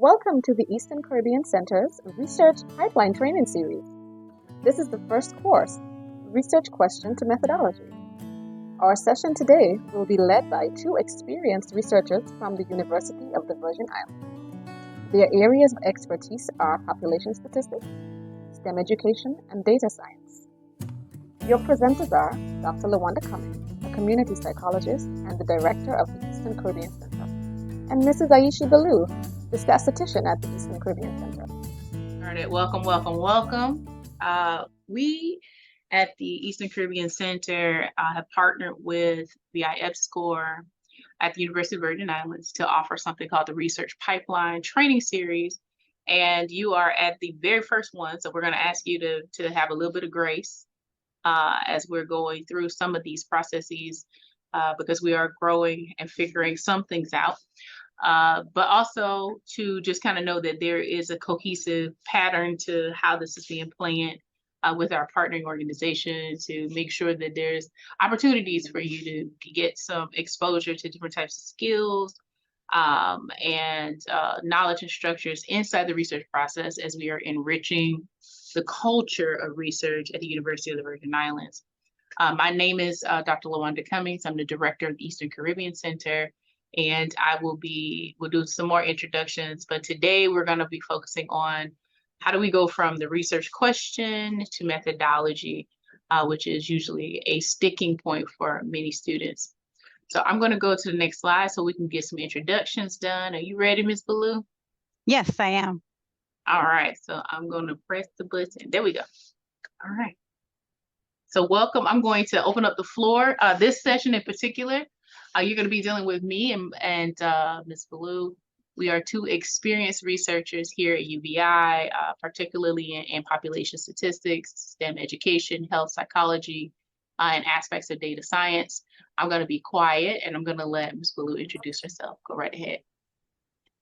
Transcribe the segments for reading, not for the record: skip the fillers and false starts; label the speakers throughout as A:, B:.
A: Welcome to the Eastern Caribbean Center's Research Pipeline Training Series. This is the first course, Research Question to Methodology. Our session today will be led by two experienced researchers from the University of the Virgin Islands. Their areas of expertise are population statistics, STEM education, and data science. Your presenters are Dr. LaWanda Cummings, a community psychologist and the director of the Eastern Caribbean Center, and Mrs. Aishi Ballou, the statistician at the Eastern Caribbean Center.
B: All right, welcome. We at the Eastern Caribbean Center have partnered with VI-ISERP at the University of the Virgin Islands to offer something called the Research Pipeline Training Series. And you are at the very first one, so we're going to ask you to have a little bit of grace as we're going through some of these processes because we are growing and figuring some things out. But also to just kind of know that there is a cohesive pattern to how this is being planned with our partnering organization to make sure that there's opportunities for you to get some exposure to different types of skills and knowledge and structures inside the research process as we are enriching the culture of research at the University of the Virgin Islands. My name is Dr. LaWanda Cummings. I'm the director of the Eastern Caribbean Center. And we'll do some more introductions, but today we're going to be focusing on how do we go from the research question to methodology, which is usually a sticking point for many students. So I'm going to go to the next slide so we can get some introductions done. Are you ready, Ms. Ballou?
C: Yes, I am.
B: All right, so I'm going to press the button. There we go. All right. So welcome. I'm going to open up the floor. This session in particular, you're going to be dealing with me and Ms. Ballou. We are two experienced researchers here at UVI, particularly in population statistics, STEM education, health psychology, and aspects of data science. I'm going to be quiet and I'm going to let Ms. Ballou introduce herself. Go right ahead.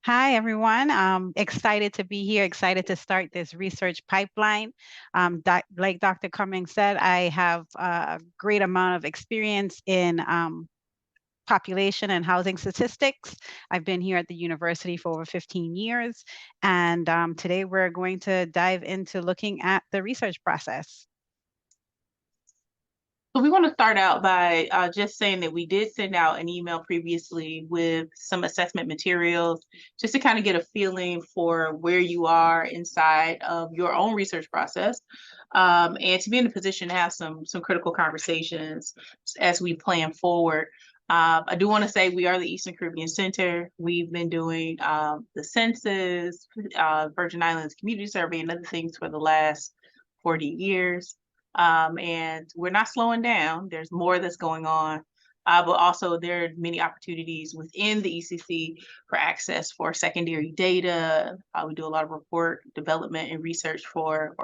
C: Hi, everyone. I'm excited to be here, excited to start this research pipeline. Like Dr. Cummings said, I have a great amount of experience in population and housing statistics. I've been here at the university for over 15 years. And today we're going to dive into looking at the research process.
B: So we want to start out by just saying that we did send out an email previously with some assessment materials just to kind of get a feeling for where you are inside of your own research process and to be in a position to have some critical conversations as we plan forward. I do want to say we are the Eastern Caribbean Center. We've been doing the census, Virgin Islands Community Survey, and other things for the last 40 years. And we're not slowing down. There's more that's going on, but also there are many opportunities within the ECC for access for secondary data. We do a lot of report development and research for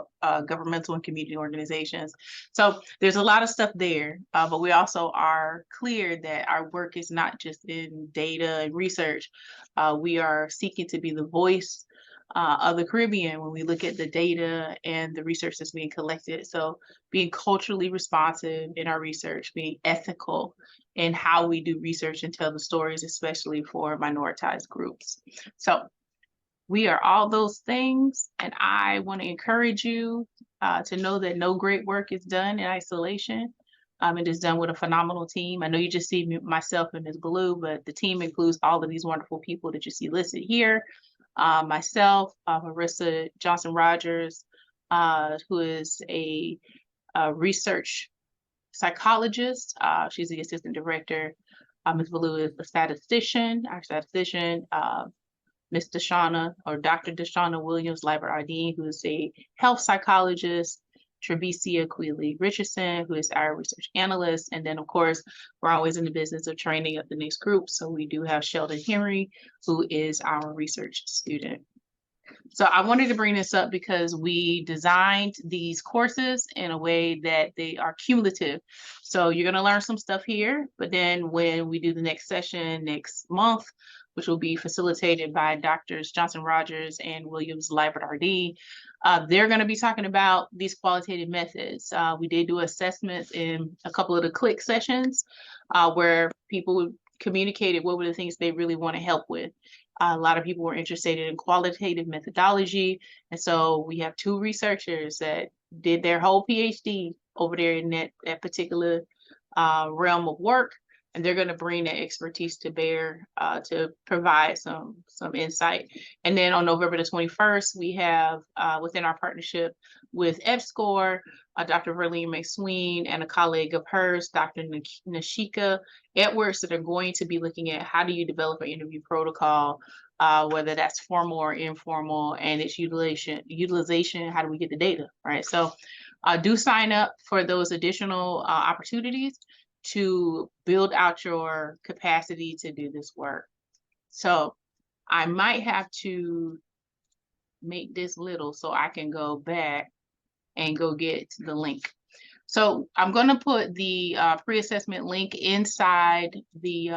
B: governmental and community organizations. So there's a lot of stuff there, but we also are clear that our work is not just in data and research. We are seeking to be the voice of the Caribbean when we look at the data and the research that's being collected. So being culturally responsive in our research, being ethical in how we do research and tell the stories, especially for minoritized groups. So we are all those things, and I want to encourage you to know that no great work is done in isolation. It is done with a phenomenal team. I know you just see myself and Ms. Ballou, but the team includes all of these wonderful people that you see listed here. Myself, Marissa Johnson-Rogers, who is a research psychologist. She's the assistant director. Ms. Ballou is the statistician, our statistician. Ms. Deshauna, or Dr. Deshauna Williams Liebert-Ardeen, who is a health psychologist. Trevicia Quealy-Richardson, who is our research analyst. And then, of course, we're always in the business of training up the next group. So we do have Sheldon Henry, who is our research student. So I wanted to bring this up because we designed these courses in a way that they are cumulative. So you're going to learn some stuff here, but then when we do the next session next month, which will be facilitated by Drs. Johnson-Rogers and Williams Liebert-Ardeen, they're going to be talking about these qualitative methods. We did do assessments in a couple of the click sessions where people communicated what were the things they really want to help with. A lot of people were interested in qualitative methodology. And so we have two researchers that did their whole PhD over there in that particular realm of work. And they're going to bring that expertise to bear to provide some insight. And then on November the 21st, we have within our partnership with EBSCOR, Dr. Verlene McSween and a colleague of hers, Dr. Nashika Edwards, that are going to be looking at how do you develop an interview protocol, whether that's formal or informal, and its utilization, how do we get the data, right? So do sign up for those additional opportunities to build out your capacity to do this work. So I might have to make this little so I can go back and go get the link. So I'm going to put the pre-assessment link inside this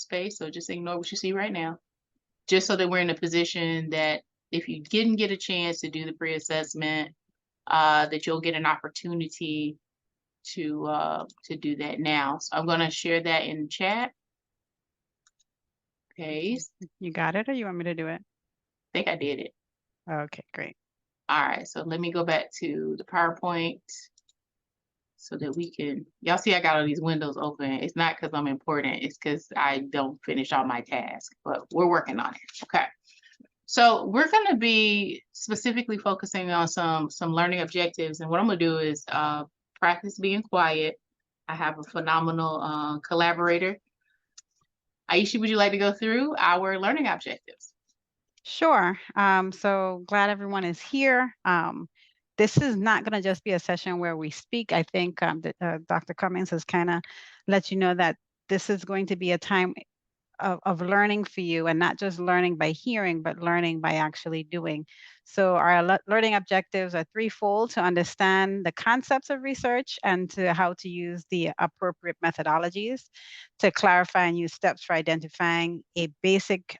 B: space. So just ignore what you see right now, just so that we're in a position that if you didn't get a chance to do the pre-assessment, that you'll get an opportunity to do that now. So I'm going to share that in chat. Okay.
C: You got it, or you want me to do it?
B: I think I did it.
C: Okay, great.
B: All right, so let me go back to the PowerPoint so that we can, y'all see I got all these windows open. It's not because I'm important, it's because I don't finish all my tasks, but we're working on it. Okay. So we're going to be specifically focusing on some learning objectives. And what I'm going to do is practice being quiet. I have a phenomenal collaborator. Aisha, would you like to go through our learning objectives?
C: Sure. So glad everyone is here. This is not going to just be a session where we speak. I think Dr. Cummings has kind of let you know that this is going to be a time of learning for you, and not just learning by hearing, but learning by actually doing. So our learning objectives are threefold: to understand the concepts of research and to how to use the appropriate methodologies, to clarify and use steps for identifying a basic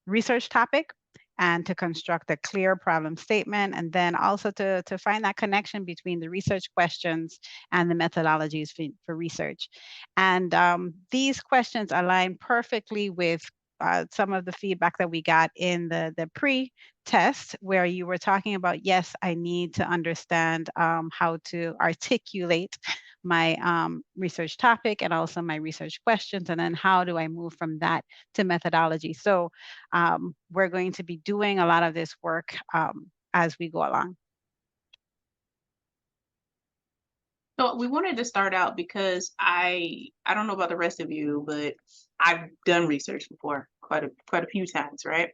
C: research topic, and to construct a clear problem statement, and then also to find that connection between the research questions and the methodologies for research. And these questions align perfectly with some of the feedback that we got in the pre-test, where you were talking about, yes, I need to understand how to articulate my research topic and also my research questions, and then how do I move from that to methodology. So we're going to be doing a lot of this work as we go along.
B: So we wanted to start out because I don't know about the rest of you, but I've done research before quite a few times, right?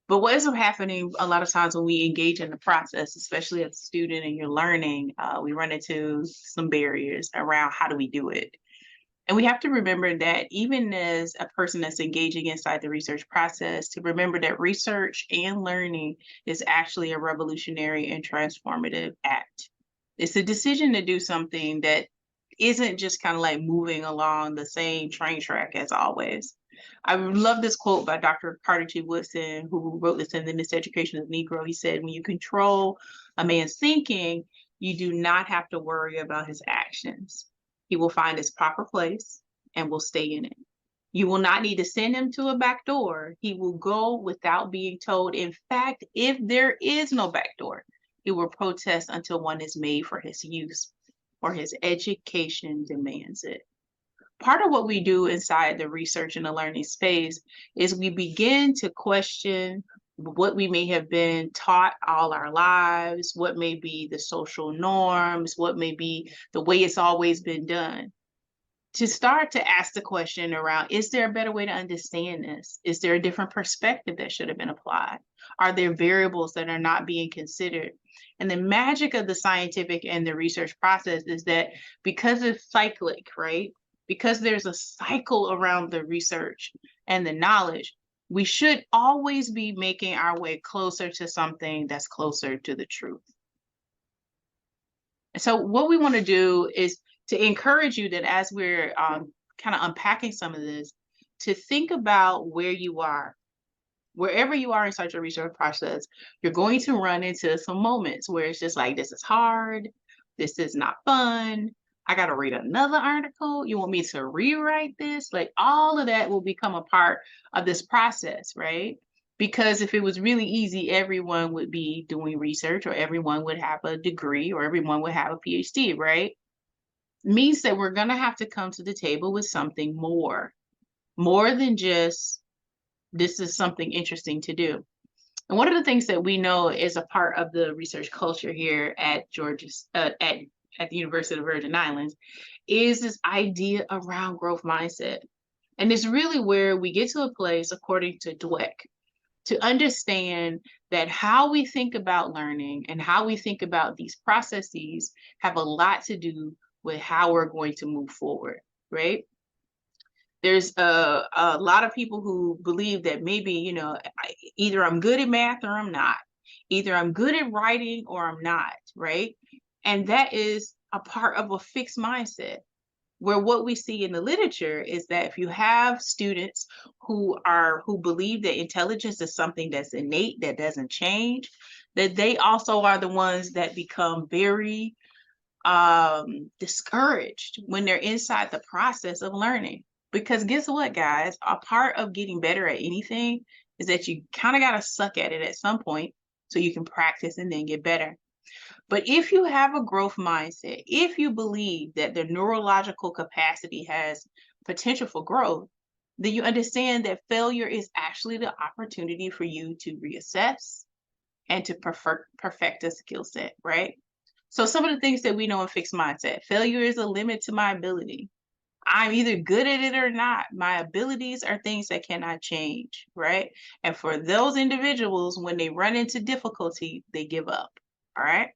B: But what ends up happening a lot of times when we engage in the process, especially as a student and you're learning, we run into some barriers around how do we do it. And we have to remember that even as a person that's engaging inside the research process, to remember that research and learning is actually a revolutionary and transformative act. It's a decision to do something that isn't just kind of like moving along the same train track as always. I love this quote by Dr. Carter G. Woodson, who wrote this in The Miseducation of the Negro. He said, when you control a man's thinking, you do not have to worry about his actions. He will find his proper place and will stay in it. You will not need to send him to a back door. He will go without being told. In fact, if there is no back door, he will protest until one is made for his use, or his education demands it. Part of what we do inside the research and the learning space is we begin to question what we may have been taught all our lives, what may be the social norms, what may be the way it's always been done. To start to ask the question around, is there a better way to understand this? Is there a different perspective that should have been applied? Are there variables that are not being considered? And the magic of the scientific and the research process is that because it's cyclic, right? Because there's a cycle around the research and the knowledge, we should always be making our way closer to something that's closer to the truth. And so what we want to do is to encourage you that as we're kind of unpacking some of this, to think about where you are. Wherever you are inside your research process, you're going to run into some moments where it's just like, this is hard, this is not fun, I got to read another article. You want me to rewrite this? Like all of that will become a part of this process, right? Because if it was really easy, everyone would be doing research, or everyone would have a degree, or everyone would have a PhD, right? Means that we're going to have to come to the table with something more than just this is something interesting to do. And one of the things that we know is a part of the research culture here at Georgia's at the University of the Virgin Islands is this idea around growth mindset. And it's really where we get to a place, according to Dweck, to understand that how we think about learning and how we think about these processes have a lot to do with how we're going to move forward, right? There's a lot of people who believe that maybe, either I'm good at math or I'm not. Either I'm good at writing or I'm not, right? And that is a part of a fixed mindset, where what we see in the literature is that if you have students who believe that intelligence is something that's innate, that doesn't change, that they also are the ones that become very discouraged when they're inside the process of learning. Because guess what, guys? A part of getting better at anything is that you kind of got to suck at it at some point so you can practice and then get better. But if you have a growth mindset, if you believe that the neurological capacity has potential for growth, then you understand that failure is actually the opportunity for you to reassess and to perfect a skill set, right? So some of the things that we know in fixed mindset: failure is a limit to my ability. I'm either good at it or not. My abilities are things that cannot change, right? And for those individuals, when they run into difficulty, they give up, all right?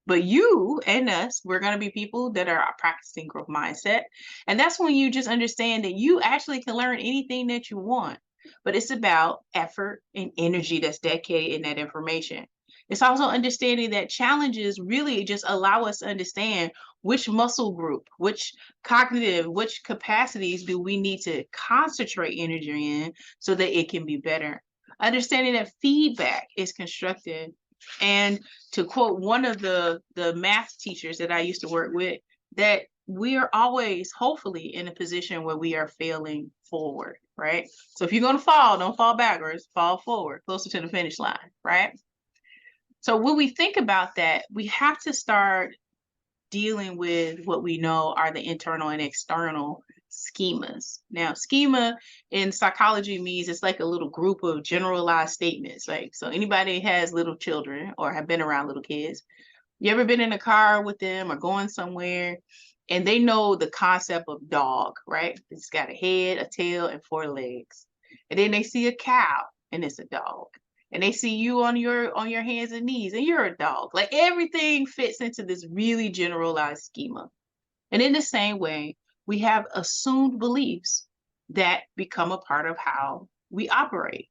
B: But you and us, we're going to be people that are practicing growth mindset. And that's when you just understand that you actually can learn anything that you want. But it's about effort and energy that's dedicated in that information. It's also understanding that challenges really just allow us to understand which muscle group, which cognitive, which capacities do we need to concentrate energy in so that it can be better. Understanding that feedback is constructive. And to quote one of the math teachers that I used to work with, that we are always, hopefully, in a position where we are failing forward, right? So if you're going to fall, don't fall backwards, fall forward, closer to the finish line, right? So when we think about that, we have to start dealing with what we know are the internal and external schemas. Now, schema in psychology means it's like a little group of generalized statements. Like, so anybody has little children or have been around little kids, you ever been in a car with them or going somewhere and they know the concept of dog, right? It's got a head, a tail, and 4 legs. And then they see a cow and it's a dog. And they see you on your hands and knees and you're a dog. Like everything fits into this really generalized schema. And in the same way, we have assumed beliefs that become a part of how we operate.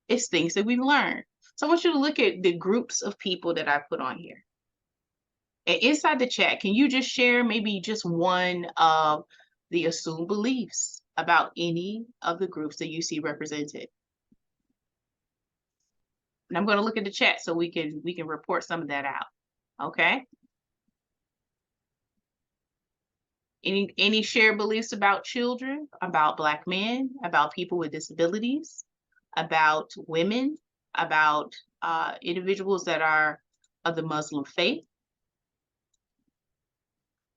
B: It's things that we've learned. So I want you to look at the groups of people that I put on here. And inside the chat, can you just share maybe just one of the assumed beliefs about any of the groups that you see represented? And I'm going to look at the chat so we can report some of that out. Okay. Any shared beliefs about children, about Black men, about people with disabilities, about women, about individuals that are of the Muslim faith?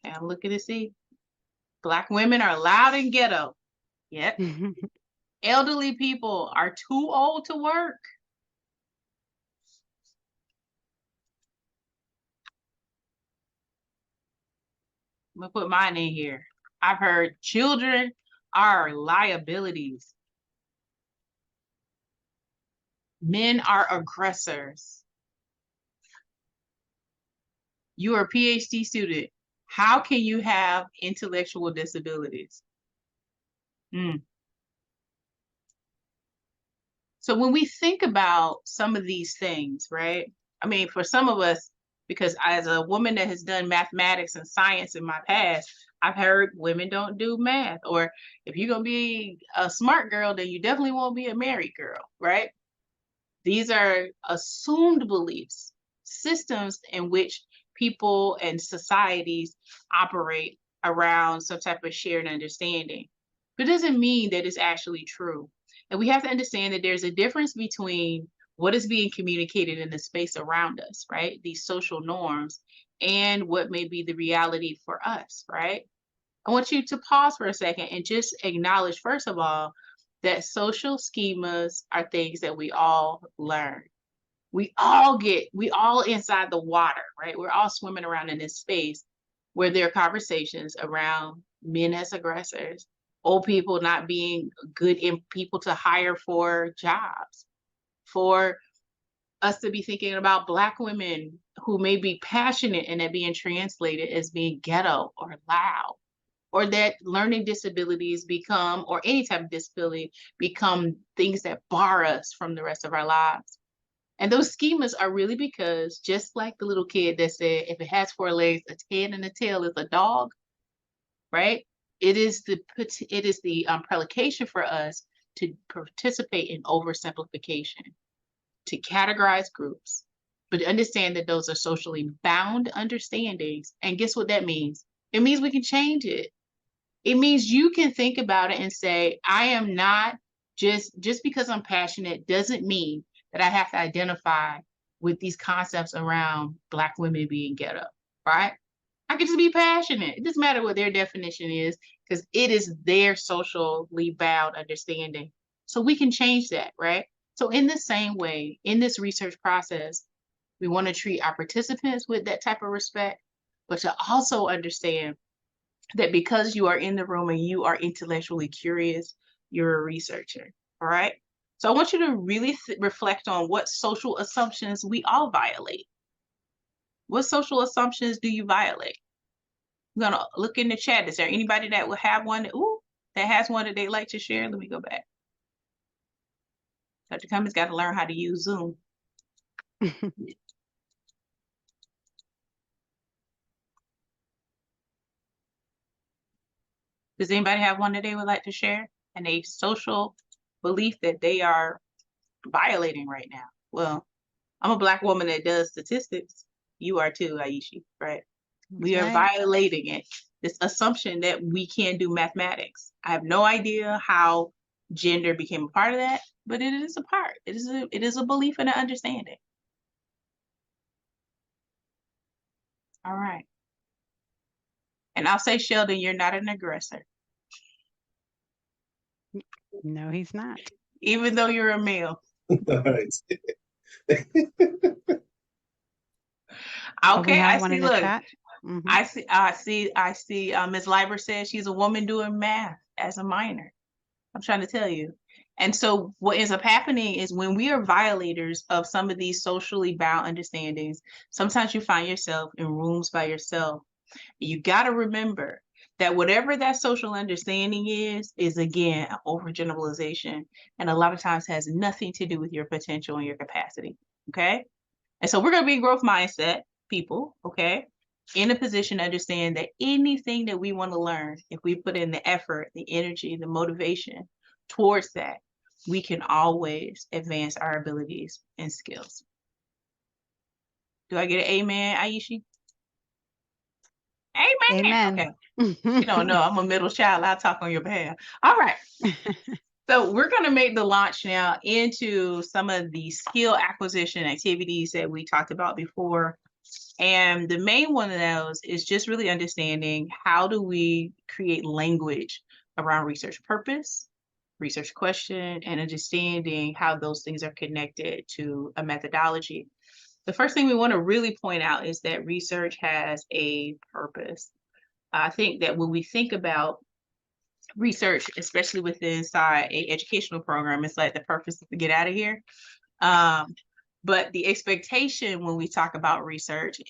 B: And I'm looking to see. Black women are loud and ghetto. Yep. Elderly people are too old to work. I'm gonna put mine in here. I've heard children are liabilities. Men are aggressors. You are a PhD student. How can you have intellectual disabilities? So when we think about some of these things, right? I mean, for some of us, because as a woman that has done mathematics and science in my past, I've heard women don't do math. Or if you're going to be a smart girl, then you definitely won't be a married girl, right? These are assumed beliefs, systems in which people and societies operate around some type of shared understanding. But it doesn't mean that it's actually true. And we have to understand that there's a difference between what is being communicated in the space around us, right? These social norms, and what may be the reality for us, right? I want you to pause for a second and just acknowledge, first of all, that social schemas are things that we all learn. We all inside the water, right? We're all swimming around in this space where there are conversations around men as aggressors, old people not being good in people to hire for jobs, for us to be thinking about Black women who may be passionate and that being translated as being ghetto or loud, or that learning disabilities become, or any type of disability become things that bar us from the rest of our lives. And those schemas are really because, just like the little kid that said, if it has 4 legs, a head and a tail is a dog, right? It is the implication for us to participate in oversimplification, to categorize groups, but understand that those are socially bound understandings. And guess what that means? It means we can change it. It means you can think about it and say, I am not just because I'm passionate doesn't mean that I have to identify with these concepts around Black women being ghetto, right? I can just be passionate. It doesn't matter what their definition is, because it is their socially bound understanding. So we can change that, right? So in the same way, in this research process, we want to treat our participants with that type of respect, but to also understand that because you are in the room and you are intellectually curious, you're a researcher, all right? So I want you to really reflect on what social assumptions we all violate. What social assumptions do you violate? I'm gonna look in the chat. Is there anybody that will have one that has one that they'd like to share? Let me go back. Dr. Cummings got to learn how to use Zoom. Does anybody have one that they would like to share? And a social belief that they are violating right now? Well, I'm a Black woman that does statistics. You are too, Aishi, right? We are violating it. This assumption that we can do mathematics. I have no idea how gender became a part of that, but it is a part. It is a belief and an understanding. All right. And I'll say, Sheldon, you're not an aggressor.
C: No, he's not.
B: Even though you're a male.
D: All right.
B: Okay, I see. Look,
C: Mm-hmm.
B: I see. Ms. Leiber says she's a woman doing math as a minor. I'm trying to tell you. And so what ends up happening is when we are violators of some of these socially bound understandings, sometimes you find yourself in rooms by yourself. You got to remember that whatever that social understanding is again, overgeneralization, and a lot of times has nothing to do with your potential and your capacity, okay? And so we're going to be growth mindset people, okay? In a position to understand that anything that we want to learn, if we put in the effort, the energy, the motivation towards that, we can always advance our abilities and skills. Do I get an amen, Aishi? Amen. Okay. You don't know, I'm a middle child. I'll talk on your behalf. All right. So we're going to make the launch now into some of the skill acquisition activities that we talked about before. And the main one of those is just really understanding how do we create language around research purpose, research question, and understanding how those things are connected to a methodology. The first thing we want to really point out is that research has a purpose. I think that when we think about research, especially within inside a educational program, it's like the purpose is to get out of here. But the expectation when we talk about research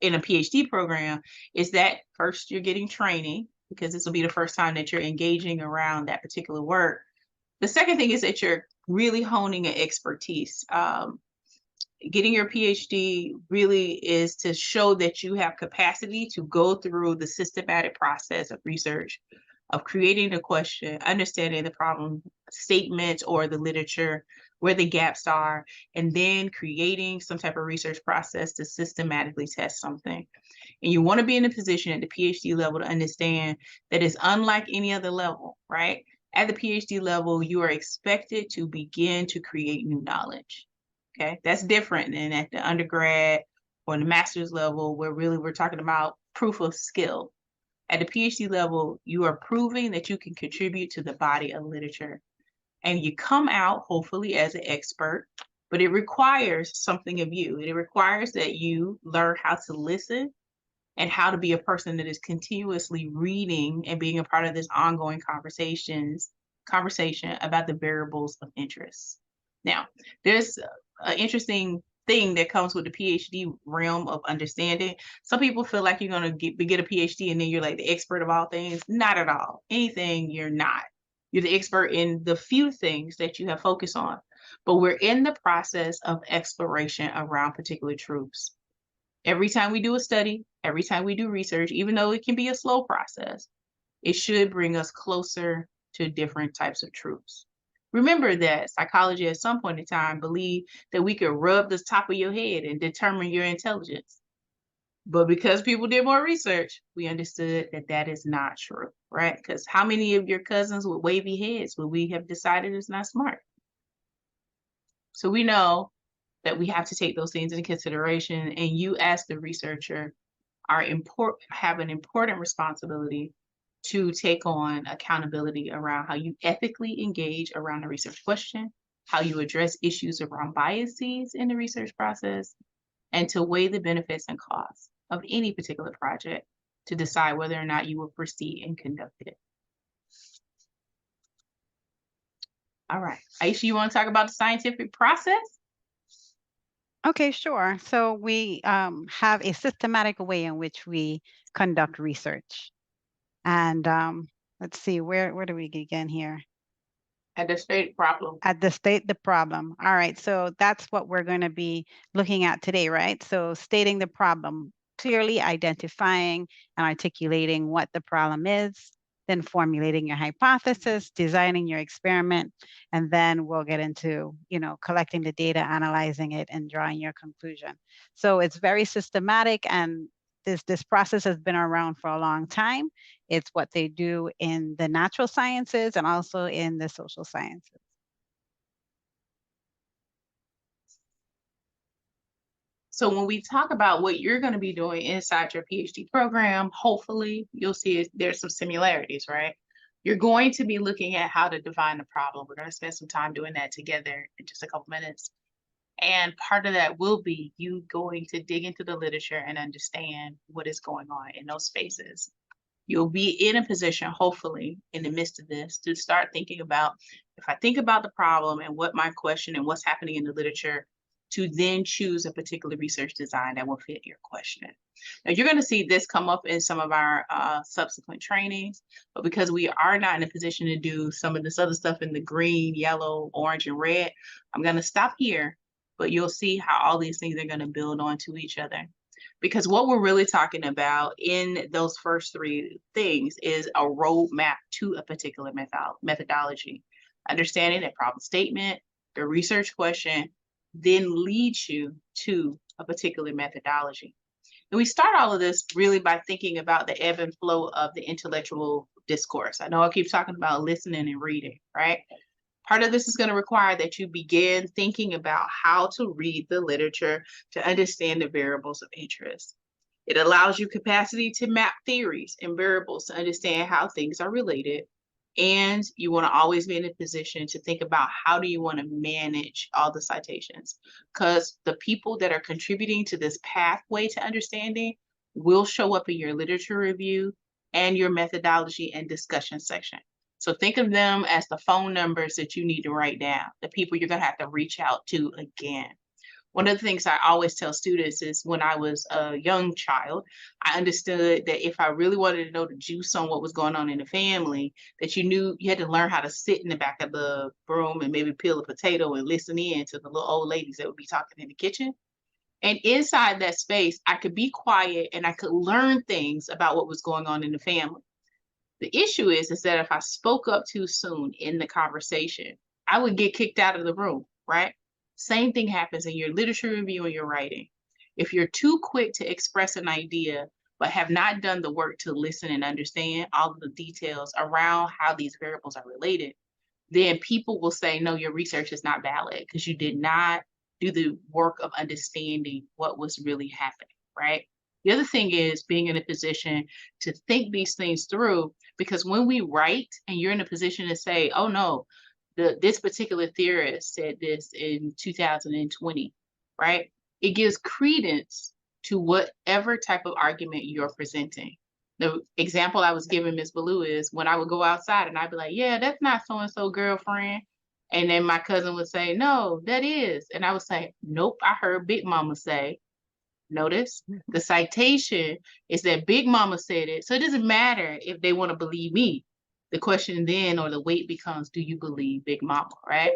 B: in a PhD program is that first you're getting training, because this will be the first time that you're engaging around that particular work. The second thing is that you're really honing an expertise. Getting your PhD really is to show that you have capacity to go through the systematic process of research, of creating a question, understanding the problem statement or the literature, where the gaps are, and then creating some type of research process to systematically test something. And you want to be in a position at the PhD level to understand that it's unlike any other level, right? At the PhD level, you are expected to begin to create new knowledge. Okay, that's different than at the undergrad or the master's level, where really we're talking about proof of skill. At the PhD level, you are proving that you can contribute to the body of literature. And you come out, hopefully, as an expert, but it requires something of you. It requires that you learn how to listen and how to be a person that is continuously reading and being a part of this ongoing conversation about the variables of interest. Now, there's an interesting thing that comes with the PhD realm of understanding. Some people feel like you're going to get a PhD and then you're like the expert of all things. Not at all. Anything you're not. You're the expert in the few things that you have focused on. But we're in the process of exploration around particular truths. Every time we do a study, every time we do research, even though it can be a slow process, it should bring us closer to different types of truths. Remember that psychology at some point in time believed that we could rub the top of your head and determine your intelligence. But because people did more research, we understood that that is not true, right? Because how many of your cousins with wavy heads would we have decided is not smart? So we know that we have to take those things into consideration, and you as the researcher have an important responsibility to take on accountability around how you ethically engage around the research question, how you address issues around biases in the research process, and to weigh the benefits and costs of any particular project to decide whether or not you will proceed and conduct it. All right, Aisha, you want to talk about the scientific process?
C: Okay, sure. So we have a systematic way in which we conduct research. And let's see, where do we begin here?
B: At the state problem.
C: At the state the problem. All right, so that's what we're going to be looking at today, right? So stating the problem, clearly identifying and articulating what the problem is, then formulating your hypothesis, designing your experiment, and then we'll get into, collecting the data, analyzing it, and drawing your conclusion. So it's very systematic, and this process has been around for a long time. It's what they do in the natural sciences and also in the social sciences.
B: So when we talk about what you're going to be doing inside your PhD program, hopefully you'll see there's some similarities, right? You're going to be looking at how to define the problem. We're going to spend some time doing that together in just a couple minutes. And part of that will be you going to dig into the literature and understand what is going on in those spaces. You'll be in a position, hopefully, in the midst of this, to start thinking about, if I think about the problem and what my question and what's happening in the literature, to then choose a particular research design that will fit your question. Now, you're going to see this come up in some of our subsequent trainings, but because we are not in a position to do some of this other stuff in the green, yellow, orange, and red, I'm going to stop here, but you'll see how all these things are going to build onto each other. Because what we're really talking about in those first three things is a roadmap to a particular methodology. Understanding that problem statement, the research question, then leads you to a particular methodology. And we start all of this really by thinking about the ebb and flow of the intellectual discourse. I know I keep talking about listening and reading, right? Part of this is going to require that you begin thinking about how to read the literature to understand the variables of interest. It allows you capacity to map theories and variables to understand how things are related. And you want to always be in a position to think about how do you want to manage all the citations, because the people that are contributing to this pathway to understanding will show up in your literature review and your methodology and discussion section. So think of them as the phone numbers that you need to write down, the people you're going to have to reach out to again. One of the things I always tell students is when I was a young child, I understood that if I really wanted to know the juice on what was going on in the family, that you had to learn how to sit in the back of the room and maybe peel a potato and listen in to the little old ladies that would be talking in the kitchen. And inside that space, I could be quiet and I could learn things about what was going on in the family. The issue is that if I spoke up too soon in the conversation, I would get kicked out of the room. right? Same thing happens in your literature review and your writing. If you're too quick to express an idea, but have not done the work to listen and understand all of the details around how these variables are related, then people will say, no, your research is not valid because you did not do the work of understanding what was really happening, right? The other thing is being in a position to think these things through, because when we write and you're in a position to say, oh no, this particular theorist said this in 2020, right? It gives credence to whatever type of argument you're presenting. The example I was giving Ms. Ballou is when I would go outside and I'd be like, yeah, that's not so-and-so girlfriend. And then my cousin would say, no, that is. And I would say, nope, I heard Big Mama say. Notice the citation is that Big Mama said it. So it doesn't matter if they want to believe me. The question then, or the weight becomes, do you believe Big Mama, right?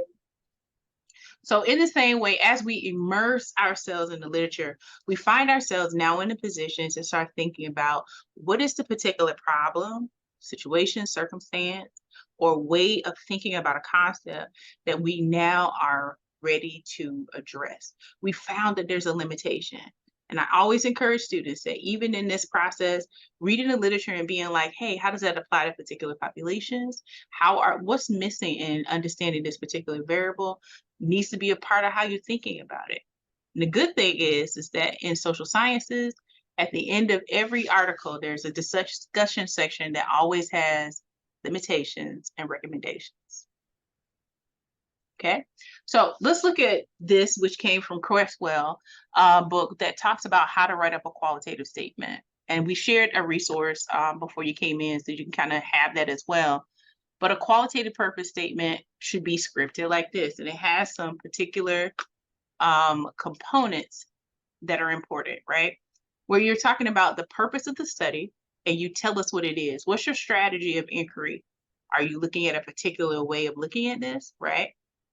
B: So in the same way, as we immerse ourselves in the literature, we find ourselves now in a position to start thinking about what is the particular problem, situation, circumstance, or way of thinking about a concept that we now are ready to address. We found that there's a limitation. And I always encourage students that even in this process, reading the literature and being like, hey, how does that apply to particular populations? What's missing in understanding this particular variable needs to be a part of how you're thinking about it. And the good thing is that in social sciences, at the end of every article, there's a discussion section that always has limitations and recommendations. Okay, so let's look at this, which came from Cresswell, book that talks about how to write up a qualitative statement. And we shared a resource before you came in, so you can kind of have that as well. But a qualitative purpose statement should be scripted like this, and it has some particular components that are important, right? Where you're talking about the purpose of the study, and you tell us what it is. What's your strategy of inquiry? Are you looking at a particular way of looking at this, right?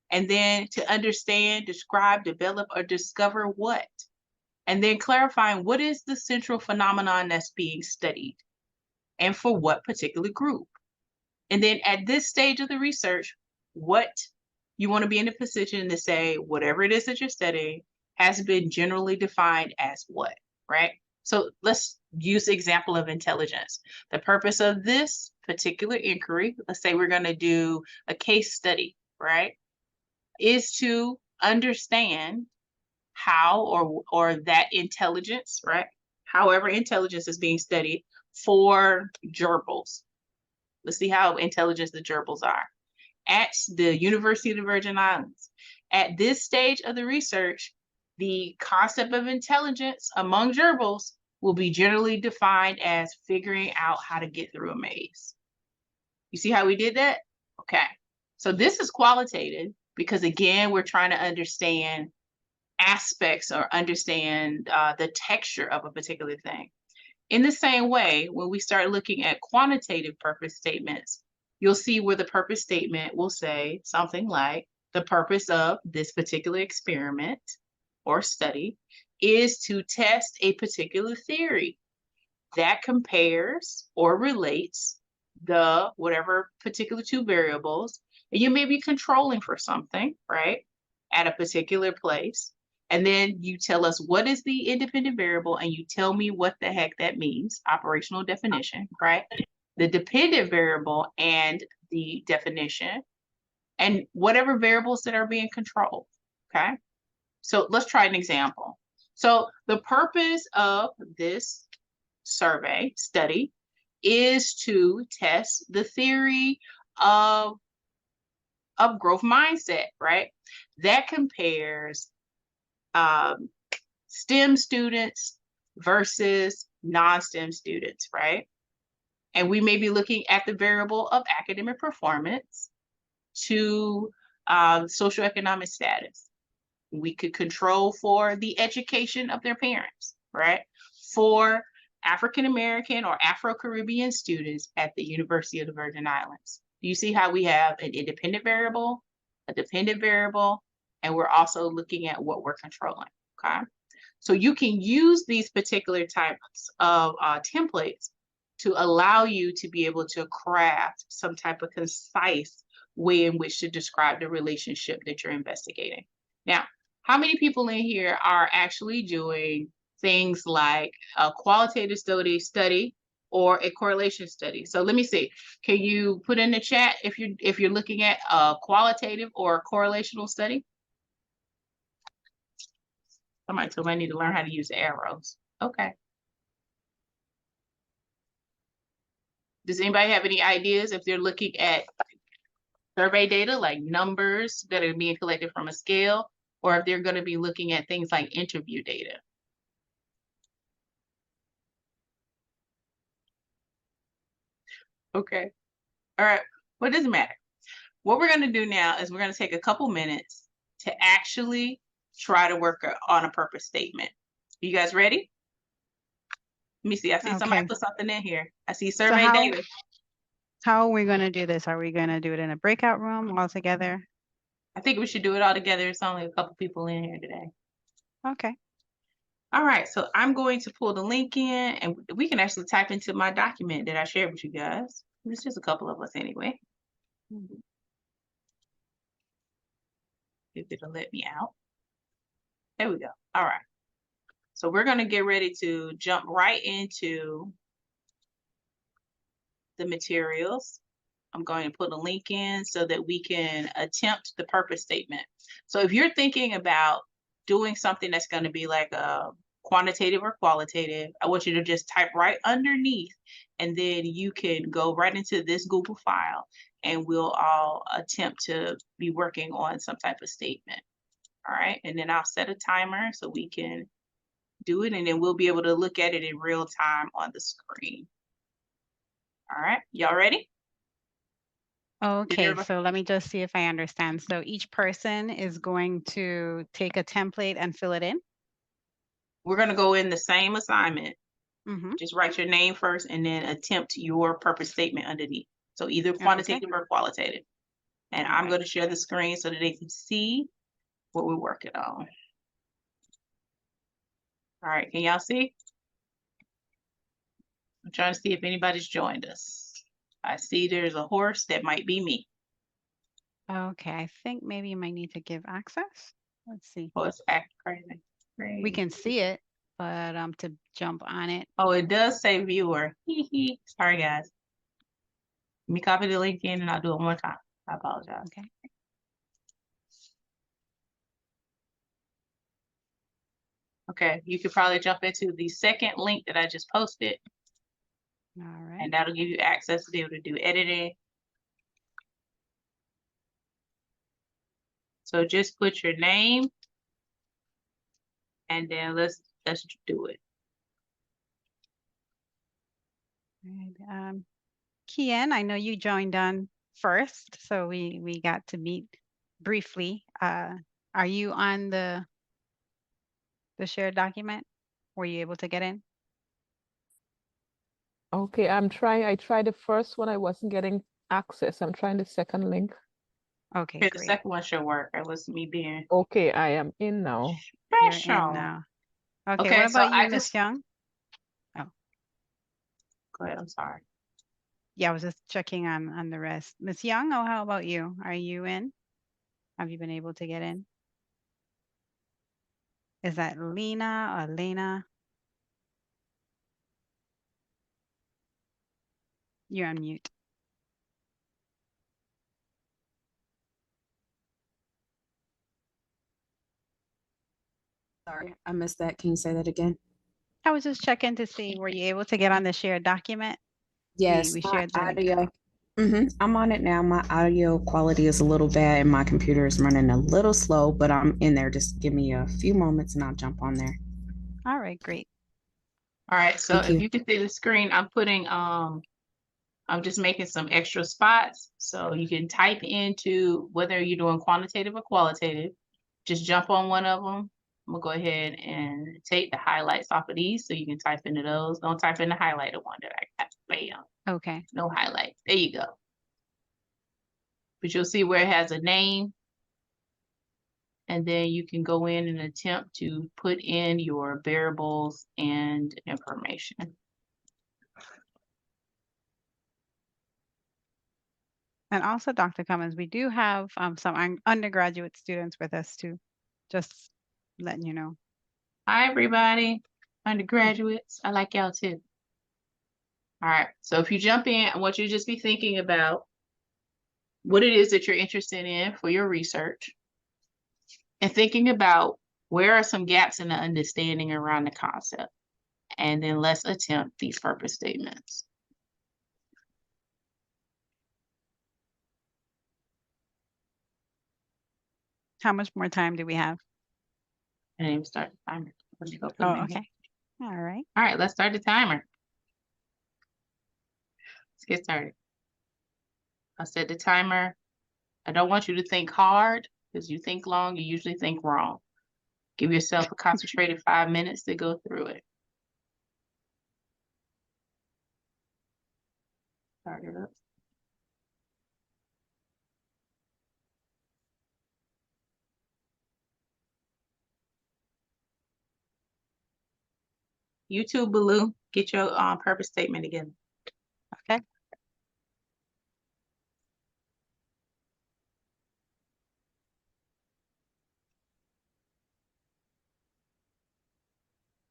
B: And then to understand, describe, develop, or discover what. And then clarifying what is the central phenomenon that's being studied and for what particular group. And then at this stage of the research, what you want to be in a position to say, whatever it is that you're studying has been generally defined as what, right? So let's use the example of intelligence. The purpose of this particular inquiry, let's say we're going to do a case study, right, is to understand how or that intelligence, right? However, intelligence is being studied for gerbils. Let's see how intelligent the gerbils are. At the University of the Virgin Islands, at this stage of the research, the concept of intelligence among gerbils will be generally defined as figuring out how to get through a maze. You see how we did that? Okay. So this is qualitative because, again, we're trying to understand aspects or understand the texture of a particular thing. In the same way, when we start looking at quantitative purpose statements, you'll see where the purpose statement will say something like, the purpose of this particular experiment or study is to test a particular theory that compares or relates the whatever particular two variables. And you may be controlling for something, right, at a particular place. And then you tell us what is the independent variable, and you tell me what the heck that means, operational definition, right? The dependent variable and the definition, and whatever variables that are being controlled, okay? So let's try an example. So the purpose of this survey study is to test the theory of growth mindset, right? That compares STEM students versus non-STEM students, right? And we may be looking at the variable of academic performance to socioeconomic status. We could control for the education of their parents, right? For African-American or Afro-Caribbean students at the University of the Virgin Islands. Do you see how we have an independent variable, a dependent variable, and we're also looking at what we're controlling, okay? So you can use these particular types of templates to allow you to be able to craft some type of concise way in which to describe the relationship that you're investigating. Now, how many people in here are actually doing things like a qualitative study or a correlation study? So let me see. Can you put in the chat if you're looking at a qualitative or a correlational study? Somebody told me I need to learn how to use arrows. Okay. Does anybody have any ideas if they're looking at survey data, like numbers that are being collected from a scale, or if they're going to be looking at things like interview data? Okay. All right. Well, it doesn't matter. What we're going to do now is we're going to take a couple minutes to actually try to work on a purpose statement. You guys ready? Let me see. I see somebody put something in here. I see survey data.
C: How are we going to do this? Are we going to do it in a breakout room all together?
B: I think we should do it all together. It's only a couple people in here today.
C: Okay.
B: All right. So I'm going to pull the link in, and we can actually type into my document that I shared with you guys. It's just a couple of us anyway. If it'll let me out. There we go. All right. So we're going to get ready to jump right into the materials. I'm going to put a link in so that we can attempt the purpose statement. So if you're thinking about doing something that's going to be like a quantitative or qualitative, I want you to just type right underneath, and then you can go right into this Google file, and we'll all attempt to be working on some type of statement. All right, and then I'll set a timer so we can do it, and then we'll be able to look at it in real time on the screen. All right, y'all ready?
C: Okay, so let me just see if I understand. So each person is going to take a template and fill it in?
B: We're going to go in the same assignment. Just write your name first and then attempt your purpose statement underneath. So either quantitative or qualitative. And I'm going to share the screen so that they can see what we're working on. All right, can y'all see? I'm trying to see if anybody's joined us. I see there's a horse. That might be me.
C: Okay, I think maybe you might need to give access. Let's see.
B: Oh, it's acting crazy.
C: We can see it, but to jump on it.
B: Oh, it does say viewer. Sorry, guys. Let me copy the link in and I'll do it one more time. I apologize.
C: Okay.
B: Okay, you could probably jump into the second link that I just posted.
C: All right.
B: And that'll give you access to be able to do editing. So just put your name and then let's do it.
C: All right. Kian, I know you joined on first, so we got to meet briefly. Are you on the shared document? Were you able to get in?
D: Okay, I'm trying. I tried the first one. I wasn't getting access. I'm trying the second link.
C: Okay,
B: Here,
C: great.
B: the second one should work. It was me being
D: Okay, I am in now.
C: You're in now. Okay,
B: Okay,
C: what
B: so
C: about you,
B: I
C: Miss
B: just
C: Young? Oh,
B: go ahead. I'm sorry.
C: yeah, I was just checking on the rest. Miss Young, oh, how about you? Are you in? Have you been able to get in? Is that Lena or Lena? You're on mute.
E: Sorry, I missed that. Can you say that again?
C: I was just checking to see, were you able to get on the shared document?
E: Yes,
C: We
E: my
C: shared the link.
E: audio. I'm on it now. My audio quality is a little bad and my computer is running a little slow, but I'm in there. Just give me a few moments and I'll jump on there.
C: All right, great.
B: All right, so if you can see the screen, I'm putting I'm just making some extra spots so you can type into whether you're doing quantitative or qualitative. Just jump on one of them. I'm gonna go ahead and take the highlights off of these so you can type into those. Don't type in the highlighted one that I got. Bam.
C: Okay.
B: No highlight. There you go. But you'll see where it has a name. And then you can go in and attempt to put in your variables and information.
C: And also, Dr. Cummins, we do have some undergraduate students with us too. Just letting you know.
B: Hi, everybody. Undergraduates, I like y'all too. All right, so if you jump in, I want you to just be thinking about what it is that you're interested in for your research and thinking about where are some gaps in the understanding around the concept. And then let's attempt these purpose statements.
C: How much more time do we have?
B: I didn't even start the timer. Let me go put
C: Oh,
B: them in here.
C: okay. All right.
B: All right, let's start the timer. Let's get started. I set the timer. I don't want you to think hard because you think long, you usually think wrong. Give yourself a concentrated 5 minutes to go through it. Start it up. YouTube Baloo, get your purpose statement again.
C: Okay.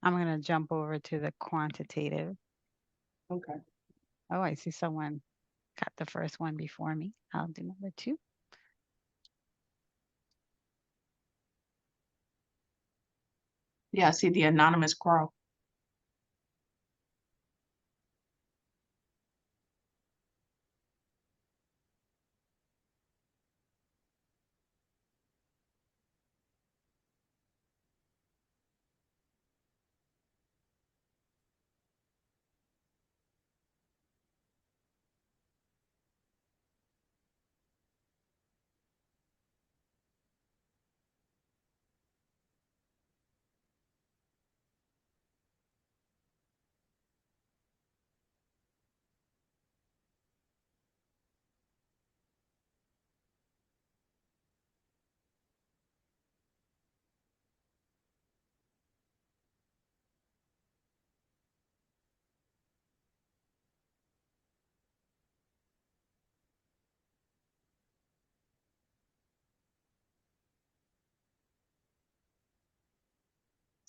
C: I'm going to jump over to the quantitative.
B: Okay.
C: Oh, I see someone got the first one before me. I'll do number 2.
B: Yeah, I see the anonymous crow.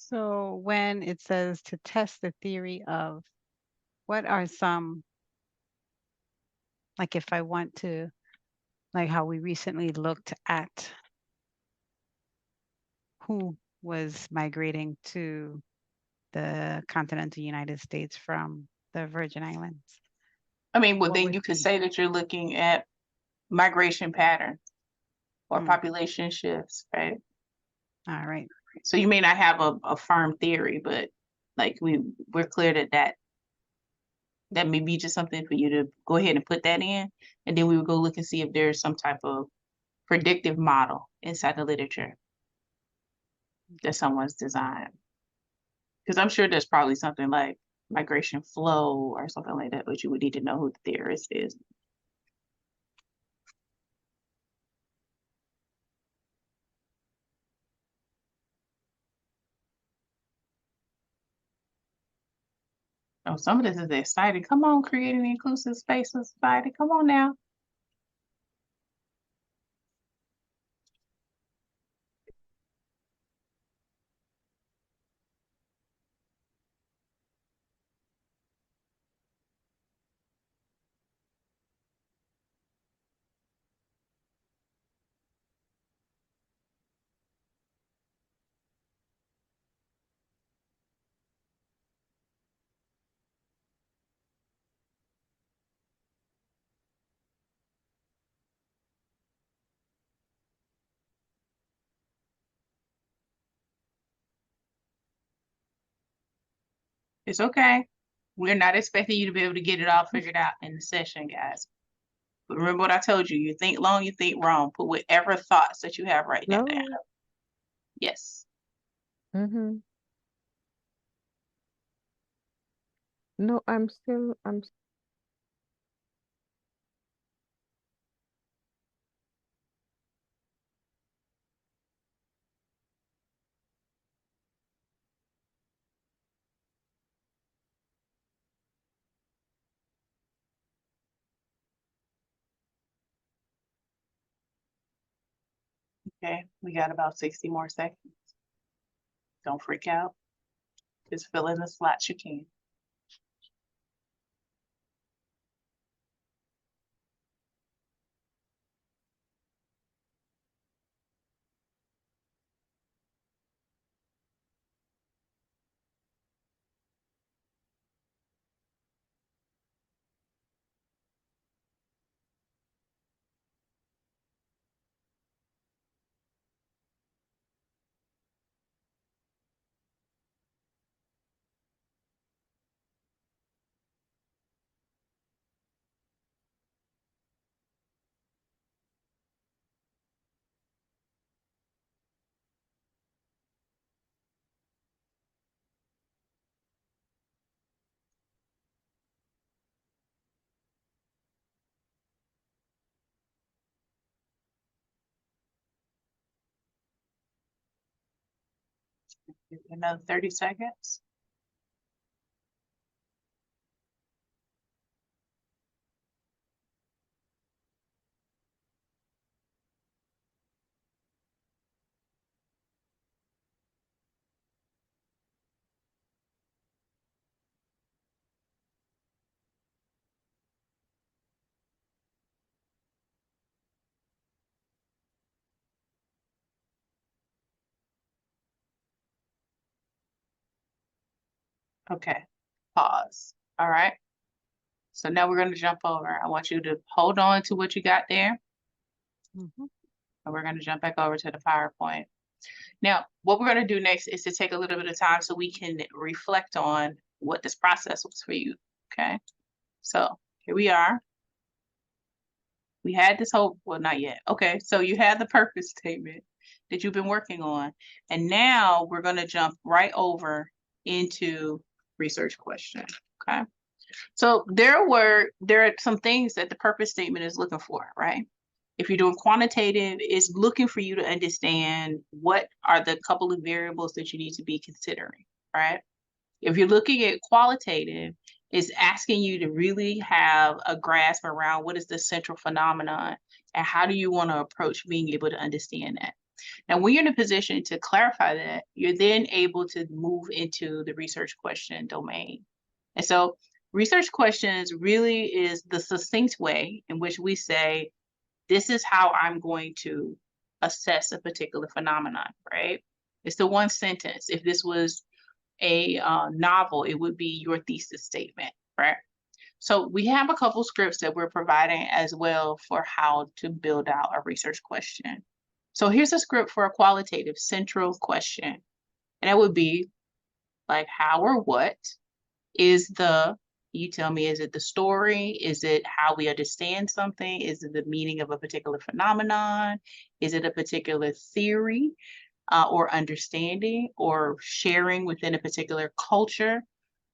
C: So when it says to test the theory of, what are some, like if I want to, like how we recently looked at who was migrating to the continental United States from the Virgin Islands.
B: I mean, well,
C: What
B: then
C: would
B: you could
C: be-
B: say that you're looking at migration patterns or
C: Hmm.
B: population shifts, right?
C: All right.
B: So you may not have a firm theory, but like we're clear that may be just something for you to go ahead and put that in, and then we would go look and see if there's some type of predictive model inside the literature that someone's designed. Because I'm sure there's probably something like migration flow or something like that, but you would need to know who the theorist is. Oh, some of this is exciting. Come on, creating an inclusive space in society. Come on now. It's okay. We're not expecting you to be able to get it all figured out in the session, guys. But remember what I told you. You think long, you think wrong. Put whatever thoughts that you have right now there.
D: No.
B: Yes.
D: Mm-hmm. No, I'm
B: Okay, we got about 60 more seconds. Don't freak out. Just fill in the slots you can. Another 30 seconds. Okay, pause. All right. So now we're going to jump over. I want you to hold on to what you got there.
C: Mm-hmm.
B: And we're going to jump back over to the PowerPoint. Now, what we're going to do next is to take a little bit of time so we can reflect on what this process was for you. Okay. So here we are. We had this whole, well, not yet. Okay. So you had the purpose statement that you've been working on. And now we're going to jump right over into research question. Okay. So there are some things that the purpose statement is looking for, right? If you're doing quantitative, it's looking for you to understand what are the couple of variables that you need to be considering, right? If you're looking at qualitative, it's asking you to really have a grasp around what is the central phenomenon and how do you want to approach being able to understand that. Now, when you're in a position to clarify that, you're then able to move into the research question domain. And so research questions really is the succinct way in which we say, this is how I'm going to assess a particular phenomenon, right? It's the one sentence. If this was a novel, it would be your thesis statement, right? So we have a couple scripts that we're providing as well for how to build out a research question. So here's a script for a qualitative central question. And that would be like how or what is you tell me, is it the story? Is it how we understand something? Is it the meaning of a particular phenomenon? Is it a particular theory or understanding or sharing within a particular culture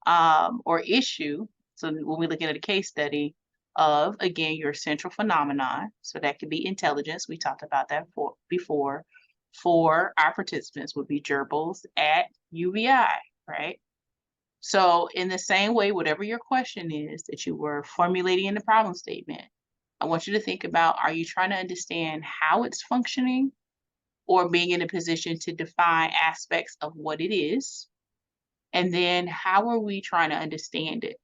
B: or issue? So when we look at a case study of, again, your central phenomenon, so that could be intelligence. We talked about that before. For our participants would be gerbils at UVI, right? So in the same way, whatever your question is that you were formulating in the problem statement, I want you to think about, are you trying to understand how it's functioning or being in a position to define aspects of what it is? And then how are we trying to understand it?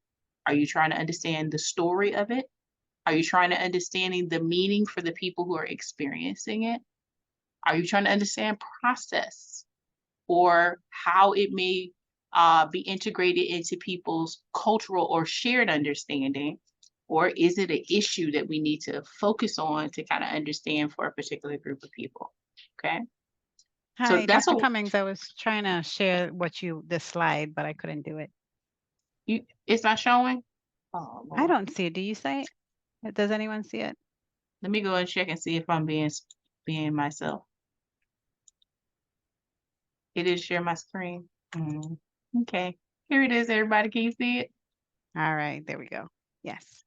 B: Are you trying to understand the story of it? Are you trying to understanding the meaning for the people who are experiencing it? Are you trying to understand process or how it may be integrated into people's cultural or shared understanding? Or is it an issue that we need to focus on to kind of understand for a particular group of people? Okay.
C: Hi,
B: So that's
C: Dr.
B: what
C: Cummings. I was trying to share this slide, but I couldn't do it.
B: it's not showing. Oh,
C: I
B: Lord.
C: don't see it. Do you see it? Does anyone see it?
B: Let me go and check and see if I'm being myself. It is share my screen. Okay, here it is, everybody. Can you see it?
C: All right, there we go. Yes.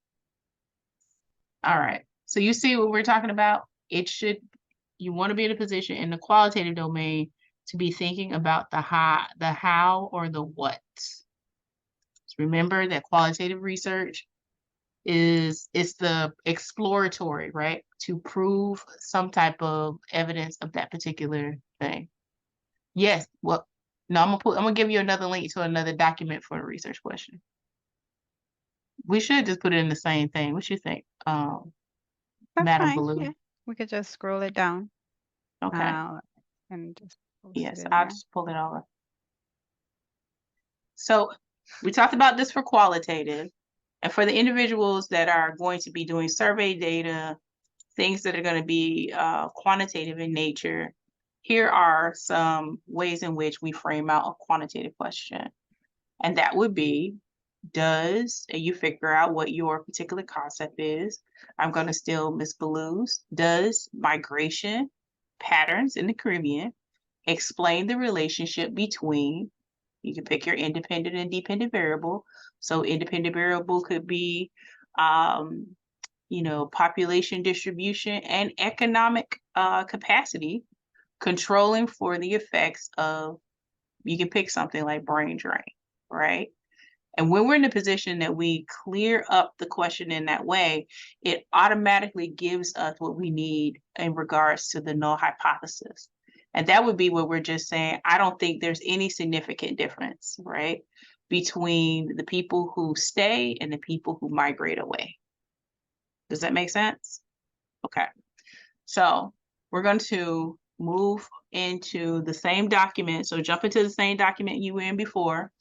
B: All right. So you see what we're talking about? You want to be in a position in the qualitative domain to be thinking about the how or the what. Remember that qualitative research it's the exploratory, right? To prove some type of evidence of that particular thing. Yes, well, no, I'm gonna give you another link to another document for the research question. We should just put it in the same thing. What you think,
C: That's
B: Madam
C: fine.
B: Baloo?
C: Yeah, we could just scroll it down.
B: Okay.
C: And just post
B: Yes,
C: it in
B: I'll
C: there.
B: just pull it over. So we talked about this for qualitative, and for the individuals that are going to be doing survey data, things that are going to be quantitative in nature, here are some ways in which we frame out a quantitative question. And that would be, and you figure out what your particular concept is. I'm going to steal Miss Baloo's. Does migration patterns in the Caribbean explain the relationship between, you can pick your independent and dependent variable. So independent variable could be, population distribution and economic capacity, controlling for the effects of, you can pick something like brain drain, right? And when we're in the position that we clear up the question in that way, it automatically gives us what we need in regards to the null hypothesis. And that would be where we're just saying, I don't think there's any significant difference, right, between the people who stay and the people who migrate away. Does that make sense? Okay. So we're going to move into the same document. So jump into the same document you were in before.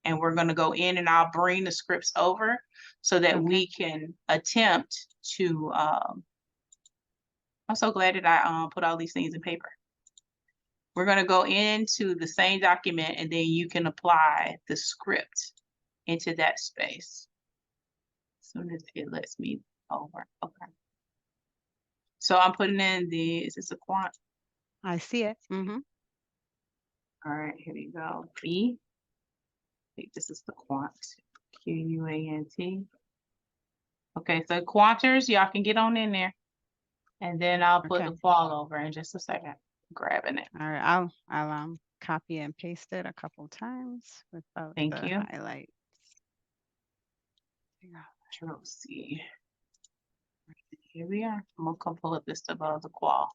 B: And we're going to go in, and I'll bring the scripts over so that we can attempt to, I'm so glad that I put all these things in paper. We're going to go into the same document, and then you can apply the script into that space. As soon as it lets me over. Okay. So I'm putting in is this a quant?
C: I see it.
B: All right, here we go. B. I think this is the quant. Q-U-A-N-T. Okay, so quanters, y'all can get on in there. And then I'll put the fall over in just a second. Grabbing it.
C: All right, I'll copy and paste it a couple times without
B: Thank
C: the
B: you.
C: highlights.
B: Control C. Here we are. I'm gonna come pull up this above the qual.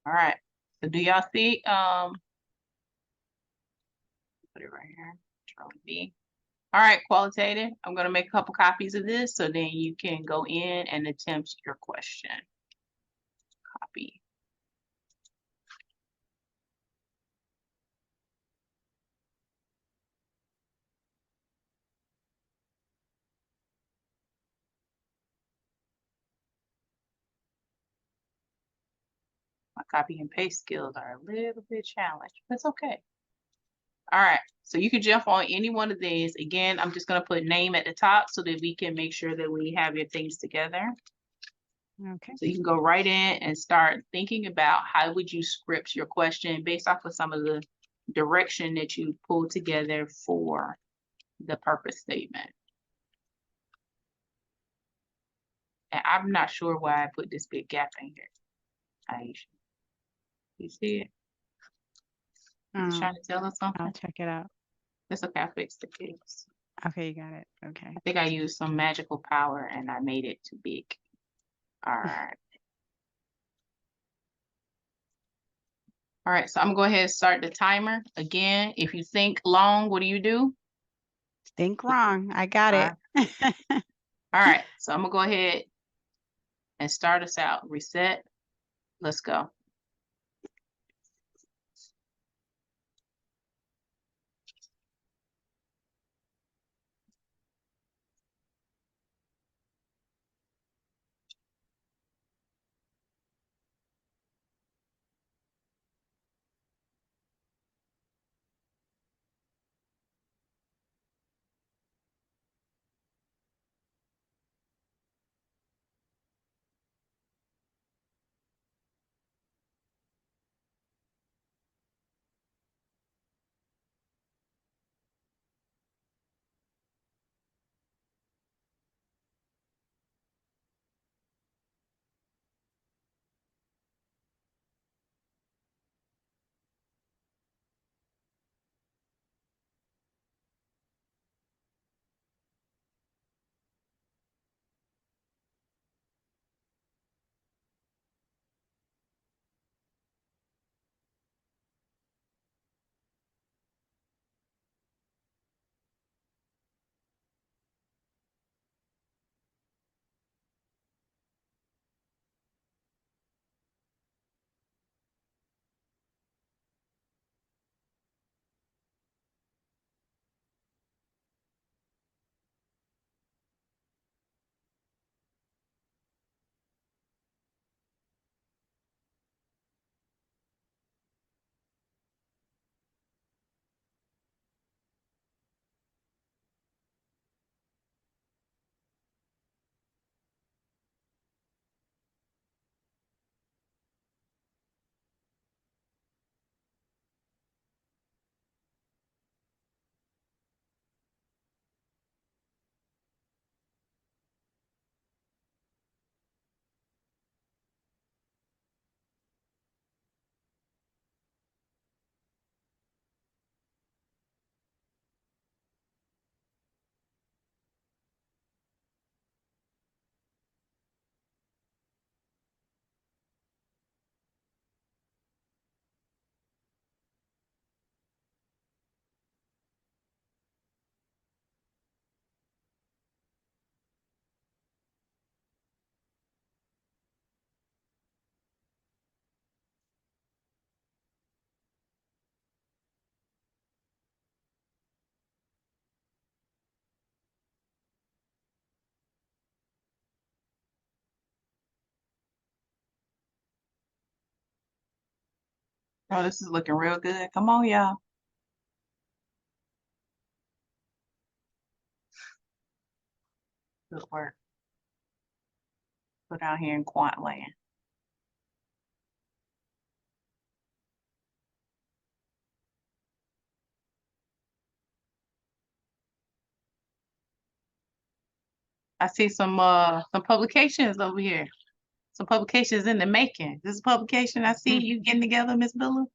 B: All right. So do y'all see? Put it right here. Control B. All right, qualitative. I'm gonna make a couple copies of this so then you can go in and attempt your question. Copy. My copy and paste skills are a little bit challenged, but it's okay. All right, so you can jump on any one of these. Again, I'm just gonna put name at the top so that we can make sure that we have your things together.
C: Okay.
B: So you can go right in and start thinking about how would you script your question based off of some of the direction that you pulled together for the purpose statement. And I'm not sure why I put this big gap in here. Aisha, you see it? It's trying to tell us something.
C: I'll check it out.
B: It's okay, I fixed the case.
C: Okay, you got it. Okay.
B: I think I used some magical power and I made it too big. All right. All right, so I'm gonna go ahead and start the timer. Again, if you think long, what do you do?
C: Think wrong. I got it.
B: All right, so I'm gonna go ahead and start us out. Reset. Let's go. Oh, this is looking real good. Come on, y'all. Good work. Put out here in quant land. I see some publications over here. Some publications in the making. This is a publication I see you getting together, Miss Billa.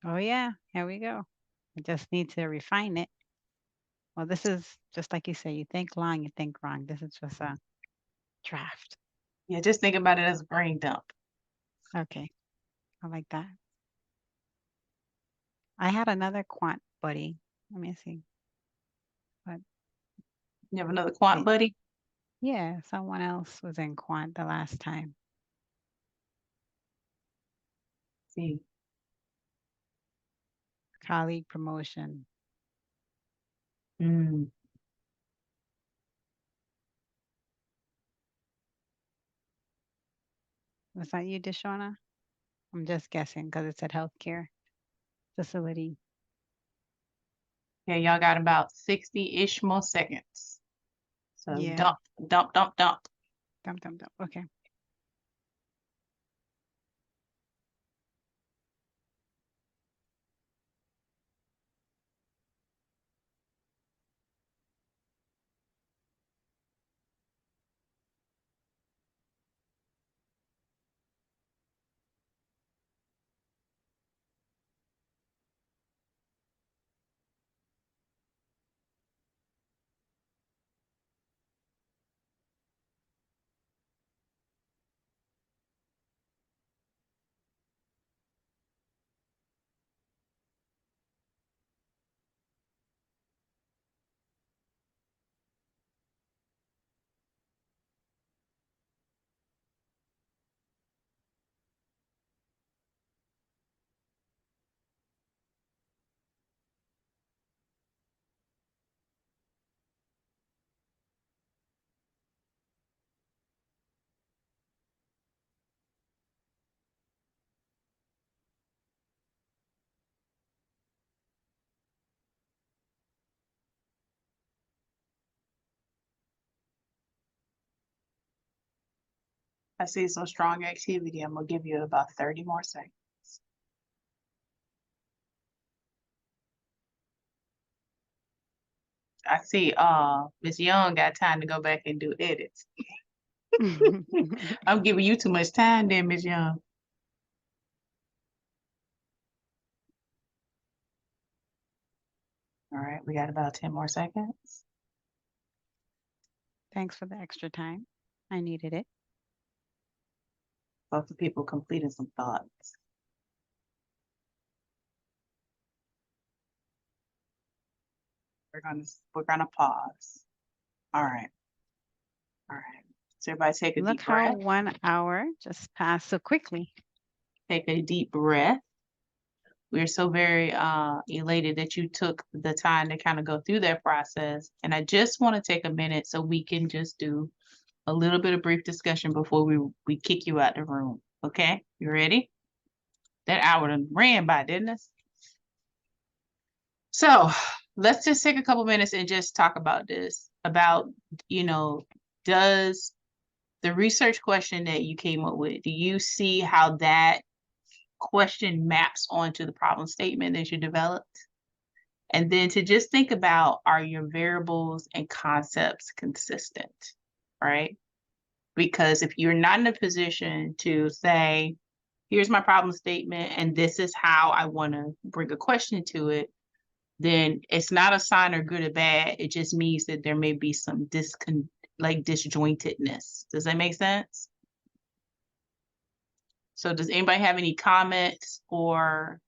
C: Oh yeah, here we go. I just need to refine it. Well, this is just like you say, you think long, you think wrong. This is just a draft.
B: Yeah, just think about it as a brain dump.
C: Okay, I like that. I had another quant buddy. Let me see. But
B: You have another quant buddy?
C: yeah, someone else was in quant the last time.
B: See.
C: Colleague promotion.
B: Mm.
C: Was that you, Deshauna? I'm just guessing because it said healthcare facility.
B: Yeah, y'all got about 60-ish more seconds. So
C: Yeah.
B: dump, dump, dump, dump.
C: Dump, dump, dump. Okay.
B: I see some strong activity. I'm gonna give you about 30 more seconds. I see Miss Young got time to go back and do edits. I'm giving you too much time there, Miss Young. All right, we got about 10 more seconds.
C: Thanks for the extra time. I needed it.
B: Both the people completed some thoughts. We're gonna pause. All right. All right. So everybody take a
C: Look
B: deep
C: how
B: breath.
C: 1 hour just passed so quickly.
B: Take a deep breath. We're so very elated that you took the time to kind of go through that process. And I just want to take a minute so we can just do a little bit of brief discussion before we kick you out the room. Okay, you ready? That hour done ran by, didn't it? So let's just take a couple minutes and just talk about this, about, does the research question that you came up with, do you see how that question maps onto the problem statement that you developed? And then to just think about, are your variables and concepts consistent, right? Because if you're not in a position to say, here's my problem statement, and this is how I want to bring a question to it, then it's not a sign or good or bad. It just means that there may be some disjointedness. Does that make sense? So does anybody have any comments or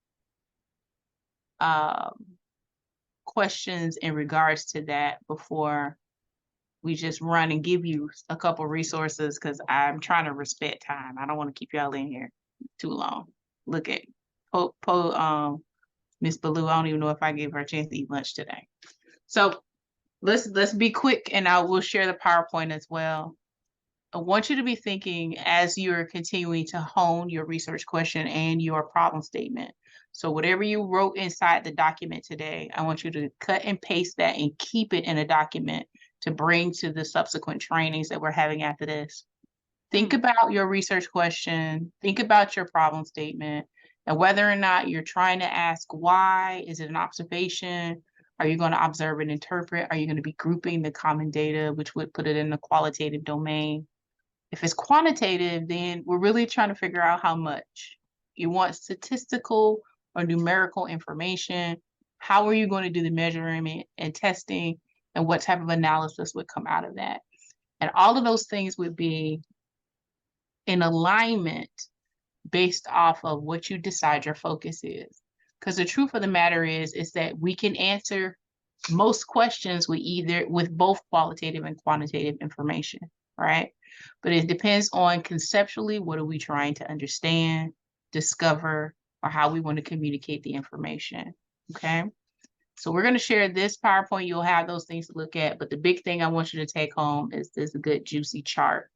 B: questions in regards to that before we just run and give you a couple resources? Because I'm trying to respect time. I don't want to keep y'all in here too long. Look at Miss Baloo. I don't even know if I gave her a chance to eat lunch today. So let's be quick, and I will share the PowerPoint as well. I want you to be thinking as you're continuing to hone your research question and your problem statement. So whatever you wrote inside the document today, I want you to cut and paste that and keep it in a document to bring to the subsequent trainings that we're having after this. Think about your research question, think about your problem statement, and whether or not you're trying to ask why, is it an observation? Are you going to observe and interpret? Are you going to be grouping the common data, which would put it in the qualitative domain? If it's quantitative, then we're really trying to figure out how much. You want statistical or numerical information. How are you going to do the measurement and testing, and what type of analysis would come out of that? And all of those things would be in alignment based off of what you decide your focus is. Because the truth of the matter is that we can answer most questions with both qualitative and quantitative information, right? But it depends on conceptually, what are we trying to understand, discover, or how we want to communicate the information, okay? So we're going to share this PowerPoint. You'll have those things to look at, but the big thing I want you to take home is this good juicy chart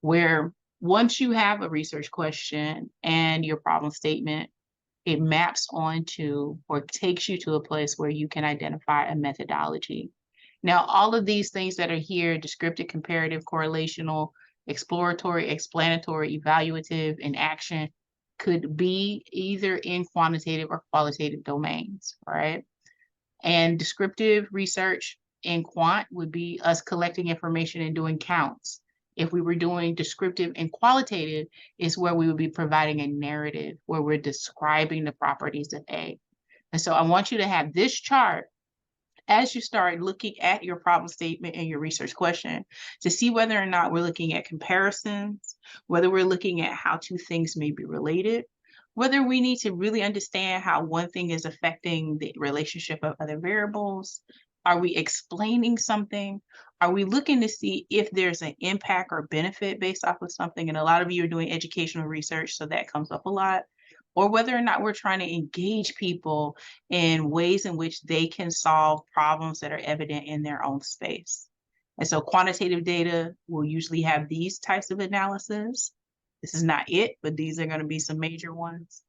B: where once you have a research question and your problem statement, it maps onto or takes you to a place where you can identify a methodology. Now, all of these things that are here, descriptive, comparative, correlational, exploratory, explanatory, evaluative, and action, could be either in quantitative or qualitative domains, right? And descriptive research in quant would be us collecting information and doing counts. If we were doing descriptive and qualitative, is where we would be providing a narrative where we're describing the properties of A. And so I want you to have this chart as you start looking at your problem statement and your research question to see whether or not we're looking at comparisons, whether we're looking at how two things may be related, whether we need to really understand how one thing is affecting the relationship of other variables. Are we explaining something? Are we looking to see if there's an impact or benefit based off of something? And a lot of you are doing educational research, so that comes up a lot. Or whether or not we're trying to engage people in ways in which they can solve problems that are evident in their own space. And so quantitative data will usually have these types of analysis. This is not it, but these are going to be some major ones.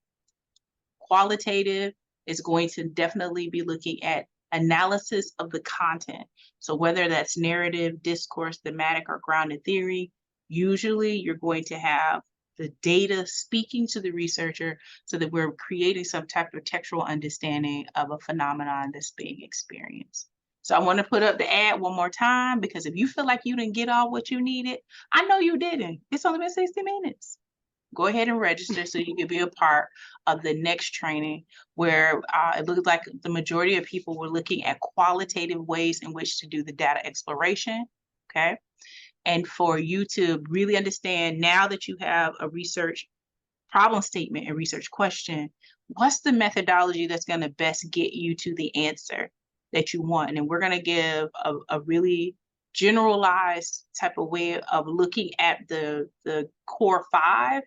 B: Qualitative is going to definitely be looking at analysis of the content. So whether that's narrative, discourse, thematic, or grounded theory, usually you're going to have the data speaking to the researcher so that we're creating some type of textual understanding of a phenomenon that's being experienced. So I want to put up the ad one more time, because if you feel like you didn't get all what you needed, I know you didn't. It's only been 60 minutes. Go ahead and register so you can be a part of the next training where it looks like the majority of people were looking at qualitative ways in which to do the data exploration, okay? And for you to really understand, now that you have a research problem statement and research question, what's the methodology that's going to best get you to the answer that you want? And we're going to give a really generalized type of way of looking at the core 5.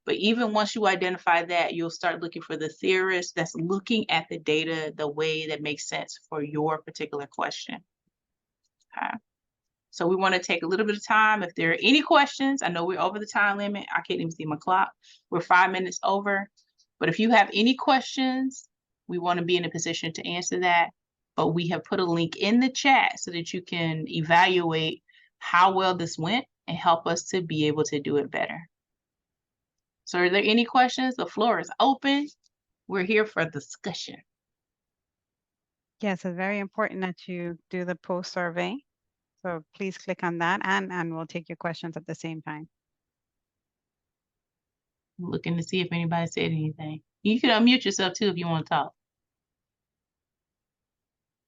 B: But even once you identify that, you'll start looking for the theorist that's looking at the data the way that makes sense for your particular question. Okay. So we want to take a little bit of time. If there are any questions, I know we're over the time limit. I can't even see my clock. We're 5 minutes over. But if you have any questions, we want to be in a position to answer that. But we have put a link in the chat so that you can evaluate how well this went and help us to be able to do it better. So are there any questions? The floor is open. We're here for discussion.
C: Yes, it's very important that you do the post survey. So please click on that and we'll take your questions at the same time.
B: I'm looking to see if anybody said anything. You can unmute yourself too if you want to talk.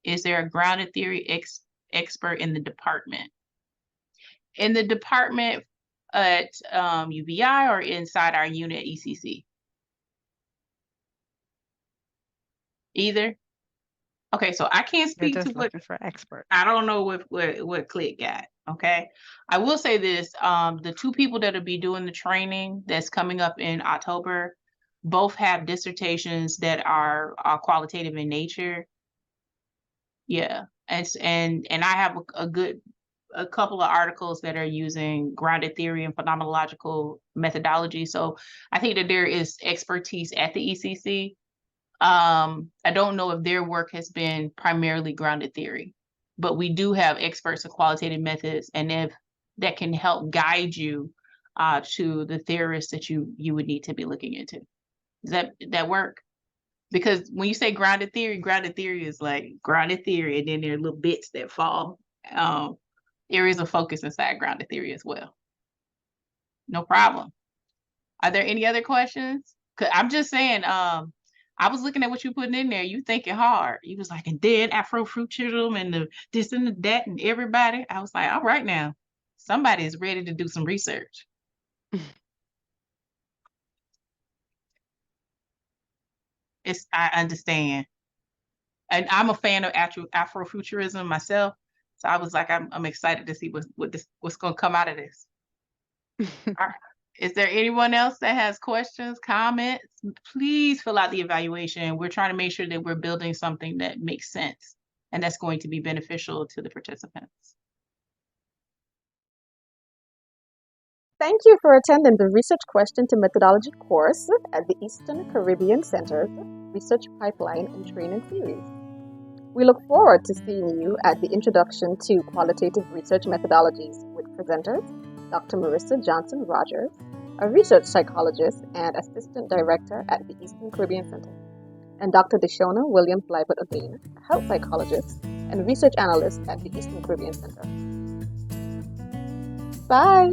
B: Is there a grounded theory expert in the department? In the department at UVI or inside our unit ECC? Either? Okay, so I can't speak to what
C: for expert.
B: I don't know what Click got. Okay, I will say this: the 2 people that'll be doing the training that's coming up in October, both have dissertations that are qualitative in nature. Yeah, and I have a good a couple of articles that are using grounded theory and phenomenological methodology. So I think that there is expertise at the ECC. I don't know if their work has been primarily grounded theory, but we do have experts in qualitative methods, and if that can help guide you to the theorists that you would need to be looking into. Does that work? Because when you say grounded theory is like grounded theory, and then there are little bits that fall. Areas of focus inside grounded theory as well. No problem. Are there any other questions? 'Cause I'm just saying, I was looking at what you putting in there. You thinking hard. You was like, and then Afrofuturism and the this and the that and everybody. I was like, all right now, somebody is ready to do some research. I understand. And I'm a fan of Afrofuturism myself. So I was like, I'm excited to see what's going to come out of this. All right. Is there anyone else that has questions, comments? Please fill out the evaluation. We're trying to make sure that we're building something that makes sense and that's going to be beneficial to the participants.
A: Thank you for attending the Research Question to Methodology course at the Eastern Caribbean Center's Research Pipeline and Training Series. We look forward to seeing you at the Introduction to Qualitative Research Methodologies with presenters Dr. Marissa Johnson-Rogers, a research psychologist and assistant director at the Eastern Caribbean Center, and Dr. Deshona Williams-Libert-O'Dane, a health psychologist and research analyst at the Eastern Caribbean Center. Bye!